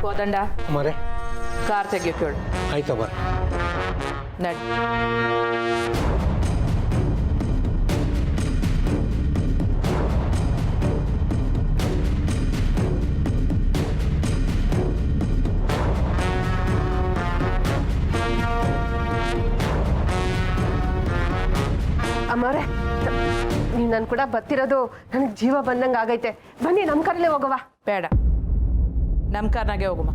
ಕೋದಂಡ ಮರೆ ಕಾರ್ ತೆಗಿಯೋಳು. ಆಯ್ತಾ ಬರ ನಡಿ. ಅಮ್ಮವ್ರೆ, ನೀವು ನನ್ನ ಕೂಡ ಬರ್ತಿರೋದು ನನಗೆ ಜೀವ ಬಂದಂಗೆ ಆಗೈತೆ. ಬನ್ನಿ ನಮ್ಮ ಕಾರಲ್ಲೇ ಹೋಗವಾ? ಬೇಡ, ನಮ್ಮ ಕಾರ್ನಾಗೆ ಹೋಗುಮ್ಮ.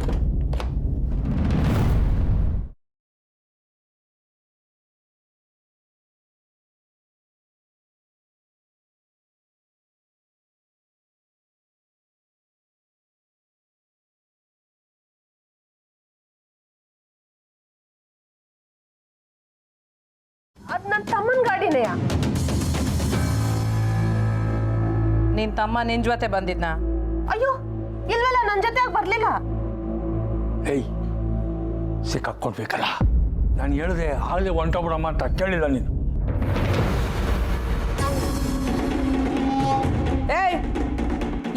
ಅದು ನನ್ನ ತಮ್ಮನ ಗಾಡಿನೆಯಾ? ನಿನ್ ತಮ್ಮ ನಿನ್ ಜೊತೆ ಬಂದಿದ್ನಾ? ಅಯ್ಯೋ ಇಲ್ವಲ್ಲ, ನನ್ನ ಜೊತೆ ಬರ್ಲಿಲ್ಲ. ಏಯ್ ಸಿಕ್ಕಾಕ್ಕೊಡ್ಬೇಕಲ್ಲ, ನಾನು ಹೇಳಿದೆ ಆಗಲೇ ಹೊಂಟೋಗ್ಬಿಡಮ್ಮ ಅಂತ ಕೇಳಿಲ್ಲ ನೀನು. ಏಯ್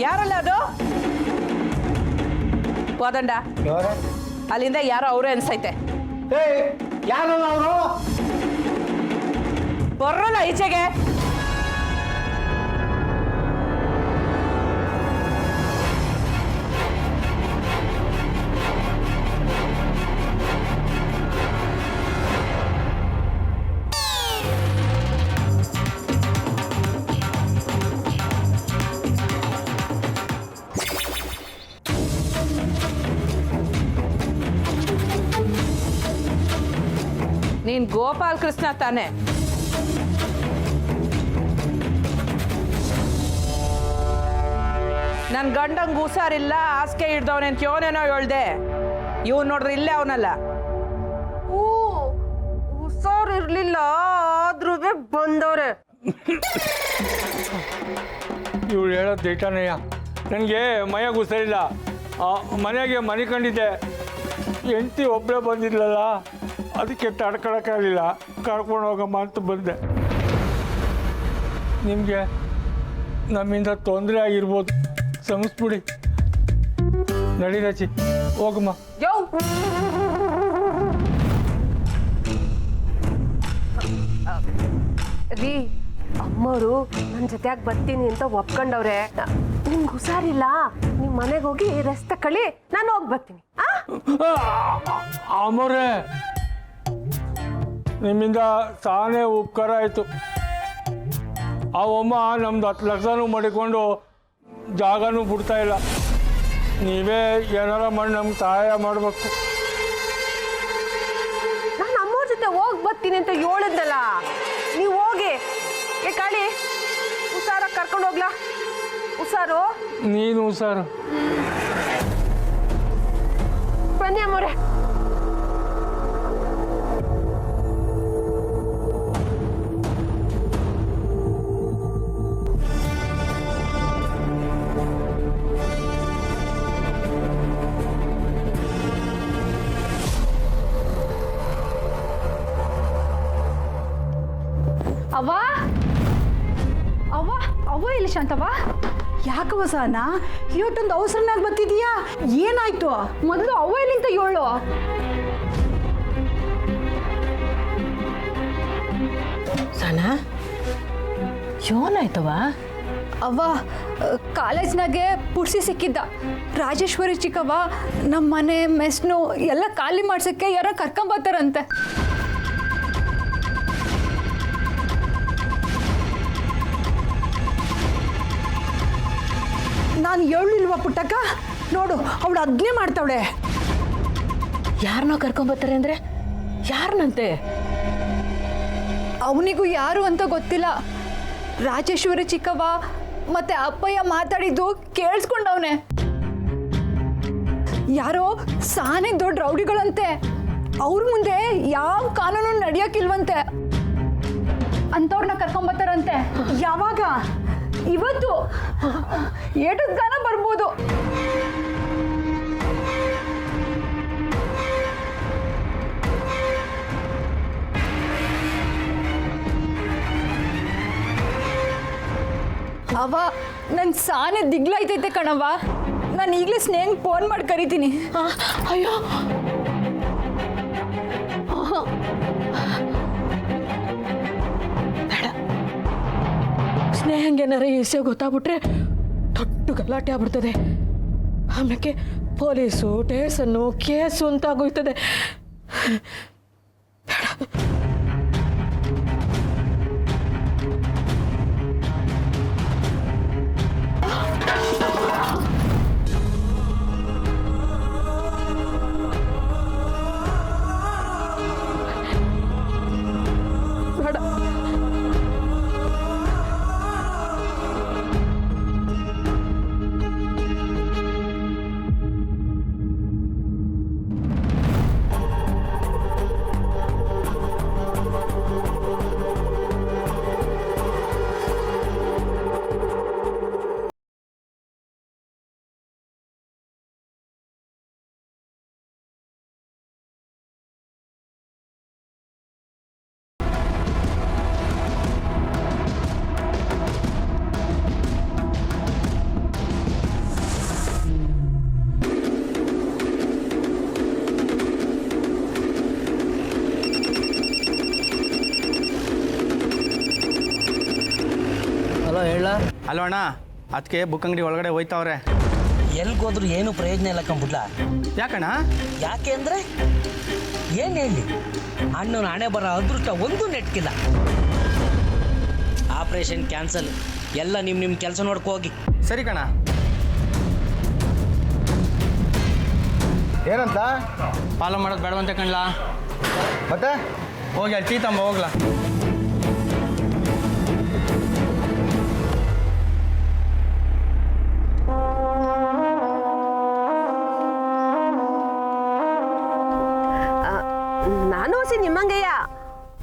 ಯಾರಲ್ಲ ಅದು? ಕೋದಂಡ, ಅಲ್ಲಿಂದ ಯಾರೋ ಅವರೇ ಅನ್ಸೈತೆ. ಯಾರಲ್ಲ ಅವರು? ಬರೋಲ್ಲ ಈಚೆಗೆ. ನೀನ್ ಗೋಪಾಲ್ ಕೃಷ್ಣ ತಾನೆ? ನನ್ ಗಂಡಂಗ್ ಹುಷಾರಿಲ್ಲ, ಹಾಸಿಗೆ ಹಿಡ್ದವನೆ ಅಂತ ಯೋನೇನೋ ಹೇಳ್ದೆ. ಇವ್ ನೋಡ್ರಿ ಇಲ್ಲೇ ಅವನಲ್ಲ. ಹುಷಾರ್ ಇರ್ಲಿಲ್ಲ, ಆದ್ರೂ ಬಂದವ್ರೆ. ಇವಳು ಹೇಳೋದು ದಿಟ್ಟನೆಯ. ನನಗೆ ಮೈಯಾಗ ಹುಷಾರಿಲ್ಲ, ಮನೆಗೆ ಮನೆ ಕಂಡಿದ್ದೆ. ಹೆಂಡತಿ ಒಬ್ಬಳೇ ಬಂದಿದ್ಲಲ್ಲ, ಅದಕ್ಕೆ ತಡ್ಕೊಳಕ್ಕಾಗಲಿಲ್ಲ, ಕರ್ಕೊಂಡು ಹೋಗಮ್ಮ ಅಂತ ಬಂದೆ. ನಿಮಗೆ ನಮ್ಮಿಂದ ತೊಂದರೆ ಆಗಿರ್ಬೋದು, ಕ್ಷಮಿಸ್ಬಿಡಿ. ನಡಿ ರಚಿ, ಹೋಗಮ್ಮ. ಯೋ ರೀ, ಅಮ್ಮವರು ನನ್ನ ಜೊತೆಯಾಗಿ ಬರ್ತೀನಿ ಅಂತ ಒಪ್ಕೊಂಡವ್ರೆ. ನಿಮ್ಗೆ ಹುಷಾರಿಲ್ಲ, ನಿಮ್ಮ ಮನೆಗೆ ಹೋಗಿ ರೆಸ್ಟ್ ತಕೊಳ್ಳಿ, ನಾನು ಹೋಗಿ ಬರ್ತೀನಿ. ಅಮ್ಮರೇ, ನಿಮ್ಮಿಂದ ತಾನೇ ಉಪಕಾರ ಆಯಿತು. ಅವಮ್ಮ ನಮ್ದು 10 ಲಕ್ಷನೂ ಮಾಡಿಕೊಂಡು ಜಾಗನೂ ಬಿಡ್ತಾ ಇಲ್ಲ. ನೀವೇ ಏನಾರ ಮಾಡಿ ನಮ್ಗೆ ಸಹಾಯ ಮಾಡಬೇಕು. ನಾನು ಅಮ್ಮವ್ರ ಜೊತೆ ಹೋಗಿ ಬರ್ತೀನಿ ಅಂತ ಹೇಳಿದ್ನಲ್ಲ, ನೀವು ಹೋಗಿ. ಏ ಕಾಳಿ, ಹುಷಾರಾಗಿ ಕರ್ಕೊಂಡು ಹೋಗ್ಲಾ? ಹುಷಾರು? ನೀನು ಹುಷಾರು. ಬನ್ನಿ ಅಮ್ಮವ್ರೆ. ಅವ್ವ ಅವ್ವ ಅವ್ವ ಇಲ್ಲಿ ಶಾಂತವ್ವ, ಯಾಕವ್ವ ಸಹನ ಇವತ್ತೊಂದು ಅವಸರನಾಗಿ ಬರ್ತಿದೀಯಾ? ಏನಾಯ್ತು? ಮೊದಲು ಅವ್ವ ಇಲ್ಲಿಂತ ಹೇಳು. ಸಹನ, ಏನಾಯ್ತವ? ಅವ್ವ ಕಾಲೇಜ್ನಾಗೆ ಪುಡ್ಸಿ ಸಿಕ್ಕಿದ್ದ. ರಾಜೇಶ್ವರಿ ಚಿಕ್ಕವ್ವ ನಮ್ಮ ಮನೆ ಮೆಸ್ನು ಎಲ್ಲ ಖಾಲಿ ಮಾಡ್ಸಕ್ಕೆ ಯಾರೋ ಕರ್ಕೊಂಬರ್ತಾರಂತೆ. ನಾನು ಹೇಳಿಲ್ವಾ ಪುಟ್ಟಕ್ಕ? ನೋಡು, ಅವಳು ಅದನ್ನೇ ಮಾಡ್ತಾವಳೆ. ಯಾರನ್ನೋ ಕರ್ಕೊಂಬರ್ತಾರೆ ಅಂದ್ರೆ ಯಾರನ್ನಂತೆ? ಅವನಿಗೂ ಯಾರು ಅಂತ ಗೊತ್ತಿಲ್ಲ. ರಾಜೇಶ್ವರಿ ಚಿಕ್ಕವ್ವ ಮತ್ತೆ ಅಪ್ಪಯ್ಯ ಮಾತಾಡಿದ್ದು ಕೇಳಿಸ್ಕೊಂಡವನೆ. ಯಾರೋ ಸಾನೆ ದೊಡ್ಡ ರೌಡಿಗಳಂತೆ, ಅವ್ರ ಮುಂದೆ ಯಾವ ಕಾನೂನು ನಡೆಯೋಕ್ಕಿಲ್ವಂತೆ. ಅಂಥವ್ರನ್ನ ಕರ್ಕೊಂಬರ್ತಾರಂತೆ. ಯಾವಾಗ? ಇವತ್ತು ಏಟದ ಗಾನ ಬರ್ಬೋದು. ಅವ ನನ್ ಸಾನೆ ದಿಗ್ಲೈತೈತೆ ಕಣವ್ವ. ನಾನು ಈಗಲೇ ಸ್ನೇಹಂಗೆ ಫೋನ್ ಮಾಡಿ ಕರಿತೀನಿ. ಅಯ್ಯೋ ಬೇಡ, ಸ್ನೇಹಂಗೇನಾರ ಈ ವಿಷಯ ಗೊತ್ತಾಗ್ಬಿಟ್ರೆ ದೊಡ್ಡ ಗಲಾಟೆ ಆಗ್ಬಿಡ್ತದೆ. ಆಮೇಲೆ ಪೊಲೀಸು, ಟೇಷನ್ನು, ಕೇಸು ಅಂತ ಆಗೋಯ್ತದೆ. ಬೇಡ. ಹಲೋ ಹೇಳ. ಅಲ್ವ ಅಣ್ಣ, ಅದಕ್ಕೆ ಬುಕ್ ಅಂಗಡಿ ಒಳಗಡೆ ಹೋಯ್ತಾವ್ರೆ. ಎಲ್ಗೋದ್ರು ಏನು ಪ್ರಯೋಜನ ಇಲ್ಲ ಕಂಬಿಡ್ಲ. ಯಾಕಣ್ಣ? ಯಾಕೆ ಅಂದರೆ ಏನು ಹೇಳಿ, ಅಣ್ಣನ ಹಣೆ ಬರೋ ಅದೃಷ್ಟ ಒಂದು ನೆಟ್ಕಿಲ್ಲ. Operation cancel. ಎಲ್ಲ ನಿಮ್ಮ ಕೆಲಸ ನೋಡ್ಕೊ ಹೋಗಿ. ಸರಿ ಕಣ. ಏನಂತ ಫಾಲೋ ಮಾಡೋದು ಬೇಡವಂತೆ ಕಣ್ಲಾ. ಮತ್ತೆ ಹೋಗಿ ಅಲ್ಲಿ ಟೀ ತಮ್ಮ ಹೋಗ್ಲಾ. ನಾನು ಹಸಿ ನಿಮ್ಮಂಗೆಯ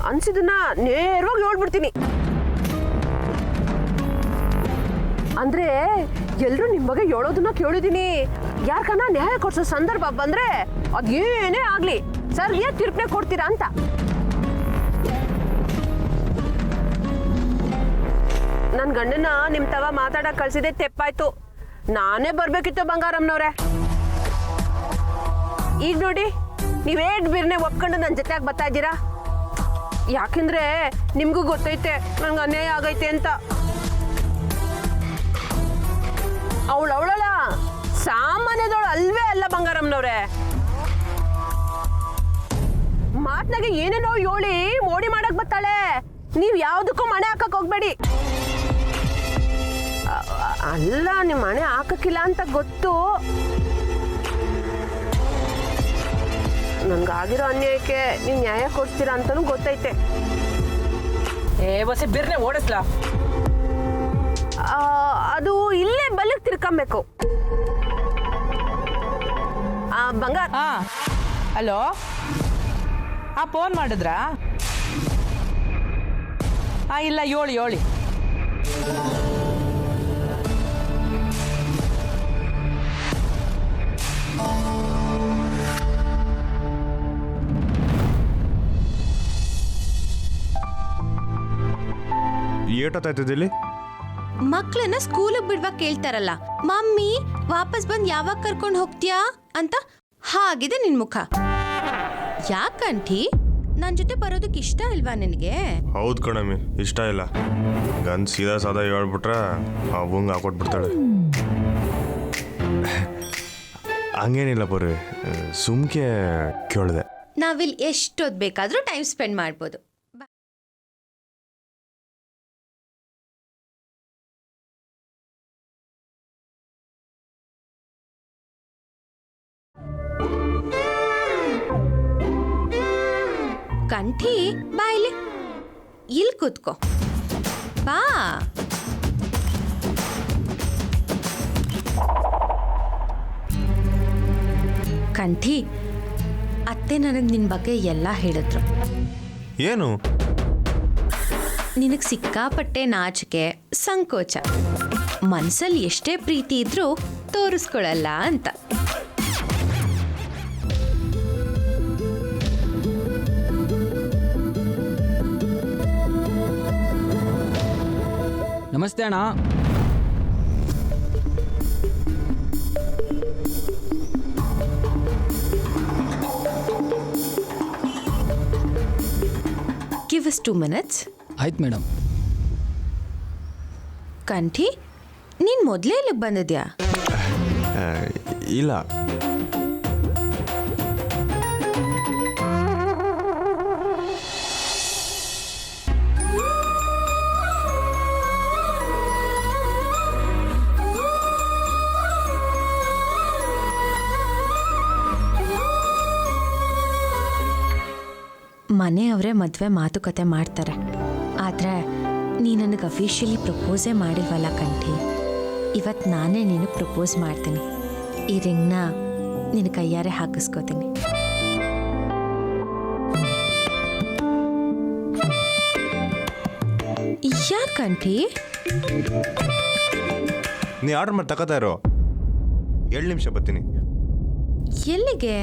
ಅನ್ಸಿದನ್ನ ನೇರವಾಗಿ ಹೇಳ್ಬಿಡ್ತೀನಿ. ಅಂದ್ರೆ ಎಲ್ಲರೂ ನಿಮ್ಮ ಬಗ್ಗೆ ಹೇಳೋದನ್ನ ಕೇಳಿದೀನಿ. ಯಾಕನ್ನ ನ್ಯಾಯ ಕೊಡ್ಸೋ ಸಂದರ್ಭ ಬಂದ್ರೆ ಅದೇನೇ ಆಗ್ಲಿ ಸರ್ ಏನ್ ತೀರ್ಪನೆ ಕೊಡ್ತೀರಾ ಅಂತ. ನನ್ನ ಗಂಡನ ನಿಮ್ ತವ ಮಾತಾಡಕ್ ಕಳ್ಸಿದೆ ತೆಪ್ಪಾಯ್ತು. ನಾನೇ ಬರ್ಬೇಕಿತ್ತು ಬಂಗಾರಮ್ಮನವ್ರೆ. ಈಗ ನೋಡಿ ನೀವೇಟ್ ಬಿರ್ನೆ ಒಪ್ಕೊಂಡು ನನ್ನ ಜೊತೆಯಾಗಿ ಬರ್ತಾ ಇದ್ದೀರಾ. ಯಾಕೆಂದ್ರೆ ನಿಮ್ಗೂ ಗೊತ್ತೈತೆ ನನ್ಗೆ ಅನ್ಯಾಯ ಆಗೈತೆ ಅಂತ. ಅವಳಲ್ಲ ಸಾಮಾನ್ಯದವಳು ಅಲ್ವೇ ಅಲ್ಲ ಬಂಗಾರಮ್ಮನವ್ರೆ. ಮಾತ್ನಾಗೆ ಏನೇನೋ ಹೇಳಿ ಮೋಡಿ ಮಾಡಕ್ ಬರ್ತಾಳೆ. ನೀವ್ ಯಾವ್ದಕ್ಕೂ ಮಣೆ ಹಾಕಕ್ ಹೋಗ್ಬೇಡಿ. ಅಲ್ಲ ನಿಮ್ ಮಣೆ ಹಾಕಕ್ಕಿಲ್ಲ ಅಂತ ಗೊತ್ತು. ನನ್ಗಾಗಿರೋ ಅನ್ಯಾಯಕ್ಕೆ ನೀವು ನ್ಯಾಯ ಕೊಡ್ತೀರಾ ಅಂತಾನು ಗೊತ್ತೈತೆ. ಬಸ್ಸಿ ಬಿರ್ನೆ ಓಡಿಸ್ಲಾ? ಅದು ಇಲ್ಲೇ ಬಲ್ಲಕ್ ತಿರ್ಕೊಂಬೇಕು. ಬಂಗಾರ. ಹಲೋ, ಫೋನ್ ಮಾಡಿದ್ರಾ? ಇಲ್ಲ ಹೇಳಿ. ಏಟತ್ತಾಯ್ತದಿಲ್ಲಿ? ಮಕ್ಕಳನ್ನ ಸ್ಕೂಲಿಗೆ ಬಿಡ್ವಾಗ ಕೇಳ್ತಾರಲ್ಲ, ಮಮ್ಮಿ ವಾಪಸ್ ಬಂದು ಯಾವಾಗ ಕರ್ಕೊಂಡು ಹೋಗ್ತೀಯಾ ಅಂತ. ಹಾಗಿದೆ ನಿನ್ ಮುಖ. ಯಾಕಂಟಿ ನನ್ನ ಜೊತೆ ಬರೋದಕ್ಕೆ ಇಷ್ಟ ಇಲ್ವಾ ನಿನಗೆ? ಹೌದು ಕಣಮ್ಮಿ, ಇಷ್ಟ ಇಲ್ಲ. ಗಂದು ಸೀದಾ ಸಾದಾ ಹೇಳ್ಬಿಟ್ರೆ ಅವಂಗೆ ಹಾಕೊಟ್ಬಿಡ್ತಾಳೆ. ಹಂಗೇನಿಲ್ಲ ಬರ್ರಿ, ಸುಮ್ಕೆ ಕೇಳಿದೆ. ನಾವಿಲ್ಲಿ ಎಷ್ಟೊತ್ತು ಬೇಕಾದರೂ ಟೈಮ್ ಸ್ಪೆಂಡ್ ಮಾಡ್ಬೋದು. ಕಂಠಿ ಬಾ, ಇಲ್ಲಿ ಕೂತ್ಕೋ ಬಾ. ಕಂಠಿ, ಅತ್ತೆ ನನಗೆ ನಿನ್ನ ಬಗ್ಗೆ ಎಲ್ಲ ಹೇಳಿದ್ರು. ಏನು? ನಿನಗೆ ಸಿಕ್ಕಾಪಟ್ಟೆ ನಾಚಿಕೆ, ಸಂಕೋಚ, ಮನಸ್ಸಲ್ಲಿ ಎಷ್ಟೇ ಪ್ರೀತಿ ಇದ್ರೂ ತೋರಿಸ್ಕೊಳಲ್ಲ ಅಂತ. ನಮಸ್ತೆ ಅಣ್ಣ. 2 minutes. ಆಯ್ತು ಮೇಡಮ್. ಕಂಠಿ, ನೀನು ಮೊದಲೇ ಇಲ್ಲಿಗೆ ಬಂದಿದ್ಯಾ? ಇಲ್ಲ, ಮನೆಯವರೇ ಮದುವೆ ಮಾತುಕತೆ ಮಾಡ್ತಾರೆ, ಆದರೆ ನೀ ನನಗೆ ಅಫಿಷಿಯಲಿ ಪ್ರಪೋಸೇ ಮಾಡಿಲ್ವಲ್ಲ ಕಂಠಿ. ಇವತ್ತು ನಾನೇ ನೀನು ಪ್ರಪೋಸ್ ಮಾಡ್ತೀನಿ. ಈ ರಿಂಗ್ನ ನಿನ್ನ ಕೈಯಾರೆ ಹಾಕಿಸ್ಕೋತೀನಿ. ಯಾಕಂಠಿ? ನೀ ಆರ್ಡರ್ ಮಾಡಿ ತಗೋತಾ ಇರೋ, 2 ನಿಮಿಷ ಬರ್ತೀನಿ. ಎಲ್ಲಿಗೆ?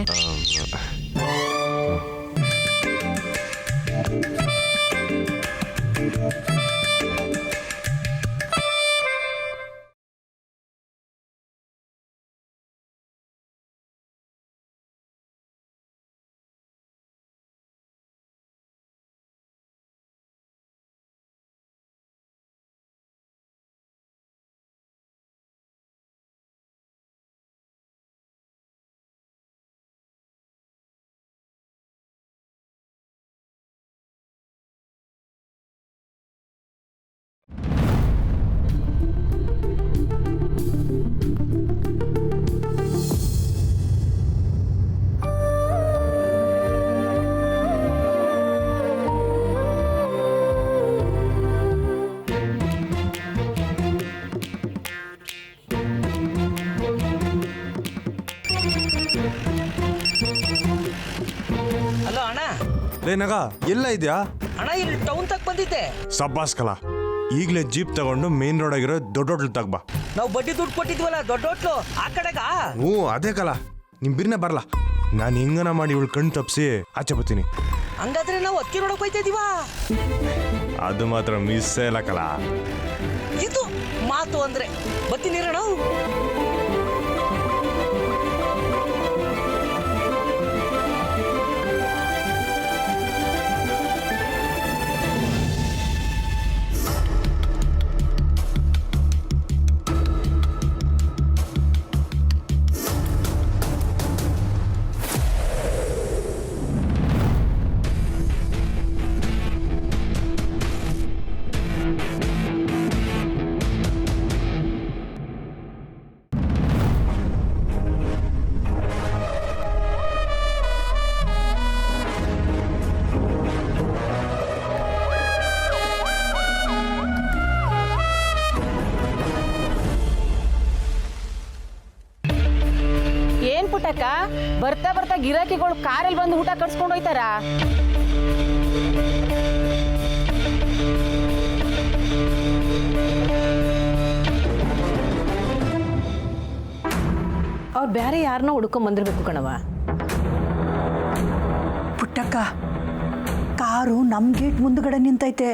ಹಲೋ ಅಣ್ಣ. ನಗ ಎಲ್ಲ ಇದೆಯಾ ಅಣ್ಣ, ಇಲ್ಲಿ ಟೌನ್ ತಕ್ ಬಂದಿದ್ದೆ. ಸಬ್ಬಾಸ್ ಕಲ, ಈಗಲೇ ಜೀಪ್ ತಗೊಂಡು ಮೇನ್ ರೋಡ್ ಆಗಿರೋ ದೊಡ್ಡ ಹೋಟ್ಲ್ ತಗ್ಬಾ. ನಾವು ಬಡ್ಡಿ ದುಡ್ಡು ಕೊಟ್ಟಿದ್ವಲ್ಲ ದೊಡ್ಡ ಹೋಟ್ಲು, ಆ ಕಡೆಗ. ಹ್ಞೂ ಅದೇ ಕಲ, ನಿಮ್ ಬಿರ್ನೆ ಬರಲ್ಲ. ನಾನು ಹಿಂಗನ ಮಾಡಿ ಇವಳು ಕಣ್ಣು ತಪ್ಪಿಸಿ ಆಚೆ ಬರ್ತೀನಿ. ಹಂಗಾದ್ರೆ ನಾವು ಅಕ್ಕಿ ನೋಡಕ್ ಹೋಯ್ತಾ ಇದೀವಾ? ಅದು ಮಾತ್ರ ಮಿಸ್ ಇಲ್ಲ ಕಲ. ಇದು ಮಾತು ಅಂದ್ರೆ ಬರ್ತೀನಿ ಅಣ್ಣ. ಏನ್ ಪುಟ್ಟಕ್ಕ, ಬರ್ತಾ ಬರ್ತಾ ಗಿರಾಕಿಗಳು ಕಾರಲ್ಲಿ ಬಂದು ಊಟ ಕಟ್ಸ್ಕೊಂಡು ಹೋಯ್ತಾರ? ಅವ್ರು ಬೇರೆ ಯಾರನ್ನೋ ಹುಡ್ಕೊಂಡ್ ಬಂದಿರ್ಬೇಕು ಕಣವ. ಪುಟ್ಟಕ್ಕ, ಕಾರು ನಮ್ ಗೇಟ್ ಮುಂದ್ಗಡೆ ನಿಂತೈತೆ.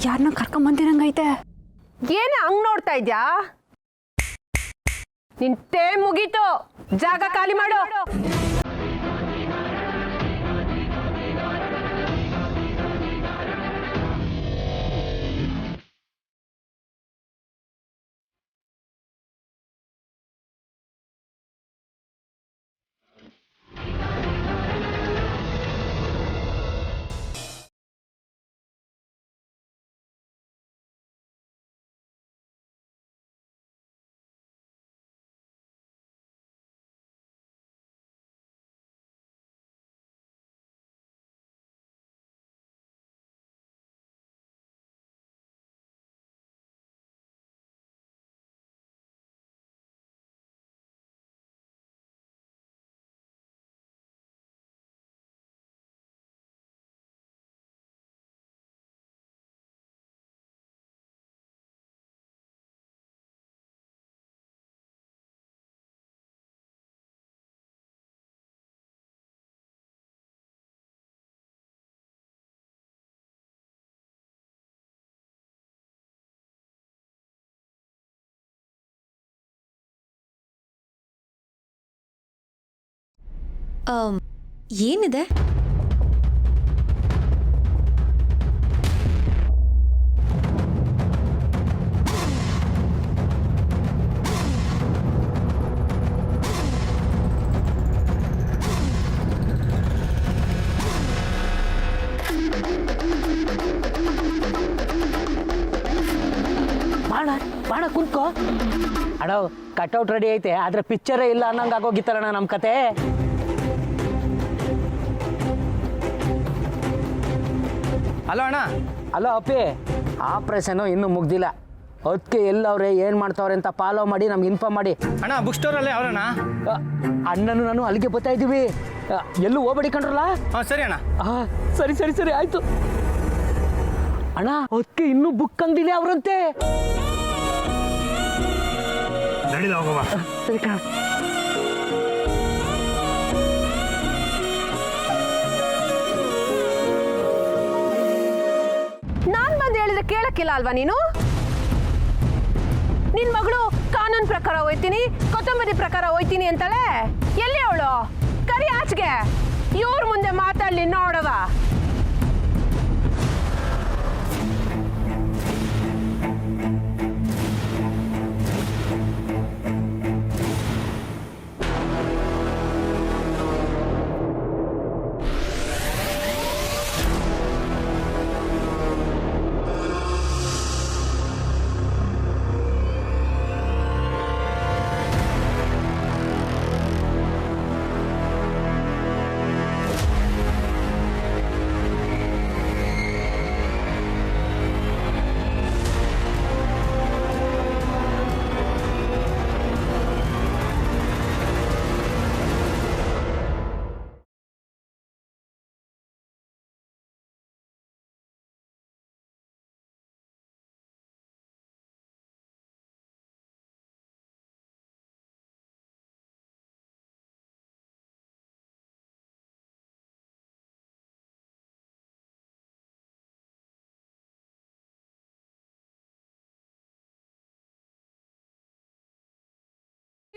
ಯಾರನ್ನ ಕರ್ಕೊಂಬಂದಿರಂಗೈತೆ. ಏನೇ ಹಂಗ್ ನೋಡ್ತಾ ಇದ್ಯಾ? ನಿನ್ ಟೈಮ್ ಮುಗೀತು, ಜಾಗ ಖಾಲಿ ಮಾಡು. ಏನಿದೆ? ಬಾಣ ಕುಂತ್ಕೋ. ಅಣ್ಣ ಕಟ್ಔಟ್ ರೆಡಿ ಐತೆ ಆದ್ರೆ ಪಿಕ್ಚರೇ ಇಲ್ಲ ಅನ್ನಂಗೆ ಆಗೋಗಿತ್ತಲ್ಲಣ್ಣ ನಮ್ಮ ಕತೆ. ಹಲೋ ಅಣ್ಣ. ಅಲೋ ಅಪ್ಪಿ, ಆಪ್ರೇಷನು ಇನ್ನೂ ಮುಗ್ದಿಲ್ಲ. ಅದಕ್ಕೆ ಎಲ್ಲವ್ರೆ ಏನು ಮಾಡ್ತಾವ್ರೆ ಅಂತ ಫಾಲೋ ಮಾಡಿ ನಮ್ಗೆ ಇನ್ಫಾರ್ಮ್ ಮಾಡಿ. ಅಣ್ಣ ಬುಕ್ ಸ್ಟೋರಲ್ಲೇ ಅವ್ರಣ್ಣ. ಅಣ್ಣನು ನಾನು ಅಲ್ಲಿಗೆ ಬರ್ತಾ ಇದ್ದೀವಿ. ಎಲ್ಲೂ ಹೋಗ್ಬೇಡಿ ಕಣ್ರಲ್ಲ. ಹಾಂ ಸರಿ ಅಣ್ಣ. ಹಾಂ ಸರಿ ಸರಿ ಸರಿ ಆಯಿತು ಅಣ್ಣ. ಅದಕ್ಕೆ ಇನ್ನೂ ಬುಕ್ ಅಂಗಡಿಲೇ ಅವರಂತೆ. ನಡೀಲ ಹೋಗವ. ಸರಿ ಕಣ. ನಾನ್ ಬಂದು ಹೇಳಿದ್ರೆ ಕೇಳಕ್ಕಿಲ್ಲ ಅಲ್ವಾ ನೀನು? ನಿನ್ ಮಗಳು ಕಾನೂನು ಪ್ರಕಾರ ಹೋಯ್ತೀನಿ, ಕೊತ್ತಂಬರಿ ಪ್ರಕಾರ ಹೋಯ್ತೀನಿ ಅಂತಾಳೆ. ಎಲ್ಲಿ ಅವಳು? ಕರಿ ಆಚೆಗೆ. ಇವ್ರ ಮುಂದೆ ಮಾತಾಡ್ಲಿ ನೋಡವ.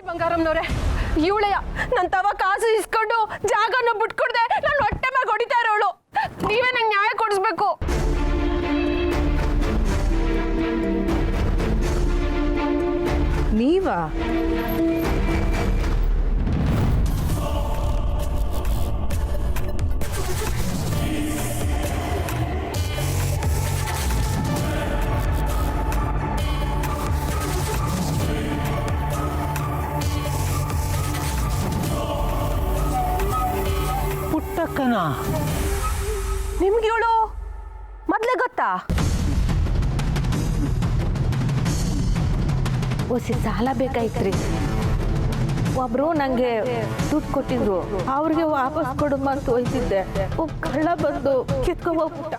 ಬಂಗಾರಮ್ಮನವ್ರೆ, ಇವಳೆಯ ನನ್ನ ತವ ಕಾಸು ಇಸ್ಕೊಂಡು ಜಾಗನ ಬಿಟ್ಕೊಡ್ದೆ ನಾನು ಹೊಟ್ಟೆ ಮ್ಯಾಗ ಹೊಡಿತಾ ಇರೋಳು. ನೀವೇ ನಂಗೆ ನ್ಯಾಯ ಕೊಡಿಸ್ಬೇಕು. ನೀವಾ? ಪುಟ್ಟಕ್ಕನ? ನಿಮ್ಗೆ ಇವಳು ಮೊದ್ಲೇ ಗೊತ್ತಾ? ಹೊಸಿ ಸಾಲ ಬೇಕಾಯ್ತ್ರಿ. ಒಬ್ರು ನಂಗೆ ದುಡ್ಡು ಕೊಟ್ಟಿದ್ರು, ಅವ್ರಿಗೆ ವಾಪಸ್ ಕೊಡು ಅಂತ ಹೋಯ್ತಿದ್ದೆ. ಕಳ್ಳ ಬಂದು ಕಿತ್ಕೊಂಡ್ ಹೋಗ್ಬಿಟ್ಟ.